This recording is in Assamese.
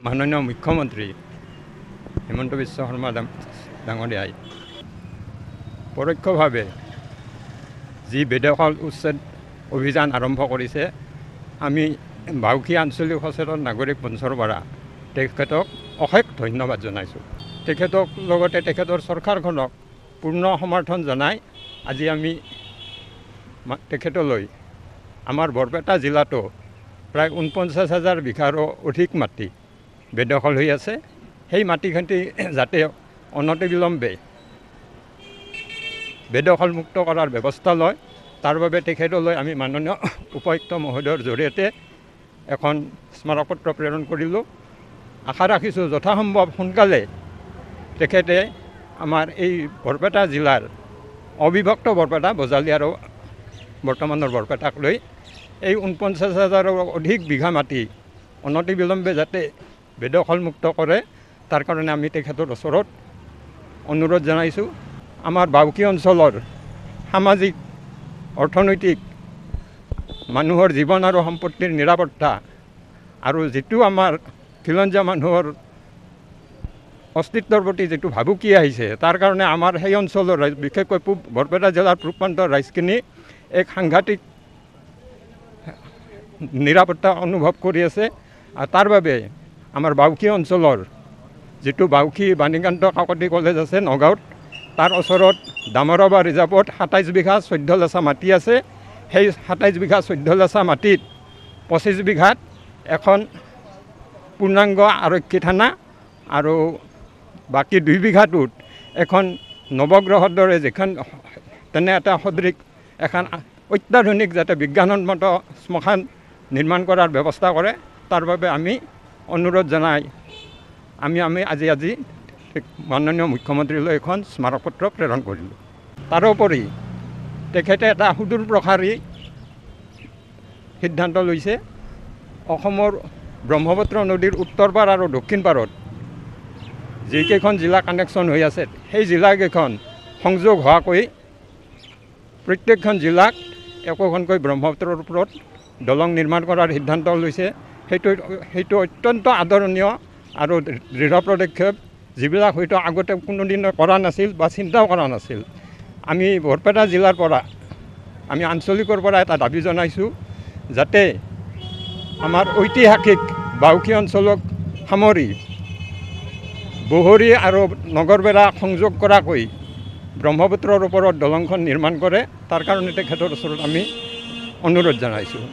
মাননীয় মুখ্যমন্ত্ৰী হিমন্ত বিশ্ব শৰ্মা ডাঙৰীয়াই পৰোক্ষভাৱে যি বেদখল উচ্ছেদ অভিযান আৰম্ভ কৰিছে, আমি বাউসী আঞ্চলিক সচেতন নাগৰিক মঞ্চৰ পৰা তেখেতক অশেষ ধন্যবাদ জনাইছোঁ। তেখেতক লগতে তেখেতৰ চৰকাৰখনক পূৰ্ণ সমৰ্থন জনাই আজি আমি তেখেতলৈ আমাৰ বৰপেটা জিলাতো প্ৰায় ৪৯,০০০ বিঘাৰো অধিক মাটি বেদখল হৈ আছে। সেই মাটিখিনি যাতে অনতিবিলম্বে বেদখলমুক্ত কৰাৰ ব্যৱস্থা লয়, তাৰ বাবে তেখেতলৈ আমি মাননীয় উপায়ুক্ত মহোদয়ৰ জৰিয়তে এখন স্মাৰকপত্ৰ প্ৰেৰণ কৰিলোঁ। আশা ৰাখিছোঁ যথাসম্ভৱ সোনকালে তেখেতে আমাৰ এই বৰপেটা জিলাৰ অবিভক্ত বৰপেটা বজালী আৰু বৰ্তমানৰ বৰপেটাক লৈ এই ৪৯,০০০ৰো অধিক বিঘা মাটি অনতিবিলম্বে যাতে বেদখলমুক্ত কৰে, তাৰ কাৰণে আমি তেখেতৰ ওচৰত অনুৰোধ জনাইছোঁ। আমাৰ বাউসী অঞ্চলৰ সামাজিক অৰ্থনৈতিক মানুহৰ জীৱন আৰু সম্পত্তিৰ নিৰাপত্তা আৰু যিটো আমাৰ খিলঞ্জীয়া মানুহৰ অস্তিত্বৰ প্ৰতি যিটো ভাবুকি আহিছে, তাৰ কাৰণে আমাৰ সেই অঞ্চলৰ বিশেষকৈ বৰপেটা জিলাৰ পূব প্ৰান্তৰ ৰাইজখিনি এক সাংঘাতিক নিৰাপত্তা অনুভৱ কৰি আছে। আৰু তাৰ বাবে আমাৰ বাউসী অঞ্চলৰ যিটো বাউসী বাণীকান্ত কাকতি কলেজ আছে নগাঁৱত, তাৰ ওচৰত দামৰাবা ৰিজাৰ্ভত ২৭ বিঘা ১৪ লেচা মাটি আছে। সেই ২৭ বিঘা ১৪ লেচা মাটিত ২৫ বিঘাত এখন পূৰ্ণাংগ আৰক্ষী থানা আৰু বাকী ২ বিঘাটোত এখন নৱগ্ৰহৰ দৰে যিখন তেনে এটা সদৃশ এখন অত্যাধুনিক যাতে বিজ্ঞানসন্মত শ্মশান নিৰ্মাণ কৰাৰ ব্যৱস্থা কৰে, তাৰ বাবে আমি অনুৰোধ জনাই আমি আজি মাননীয় মুখ্যমন্ত্ৰীলৈ এখন স্মাৰকপত্ৰ প্ৰেৰণ কৰিলোঁ। তাৰোপৰি তেখেতে এটা সুদূৰ প্ৰসাৰী সিদ্ধান্ত লৈছে। অসমৰ ব্ৰহ্মপুত্ৰ নদীৰ উত্তৰ পাৰ আৰু দক্ষিণ পাৰত যিকেইখন জিলা কানেকশ্যন হৈ আছে, সেই জিলাকেইখন সংযোগ হোৱাকৈ প্ৰত্যেকখন জিলাক একোখনকৈ ব্ৰহ্মপুত্ৰৰ ওপৰত দলং নিৰ্মাণ কৰাৰ সিদ্ধান্ত লৈছে। সেইটো অত্যন্ত আদৰণীয় আৰু দৃঢ় পদক্ষেপ, যিবিলাক হয়তো আগতে কোনোদিনে কৰা নাছিল বা চিন্তাও কৰা নাছিল। আমি বৰপেটা জিলাৰ পৰা আমি আঞ্চলিকৰ পৰা এটা দাবী জনাইছোঁ, যাতে আমাৰ ঐতিহাসিক বাউসী অঞ্চলক সামৰি বহৰী আৰু নগৰবেৰা সংযোগ কৰাকৈ ব্ৰহ্মপুত্ৰৰ ওপৰত দলংখন নিৰ্মাণ কৰে, তাৰ কাৰণে তেখেতৰ ওচৰত আমি অনুৰোধ জনাইছোঁ।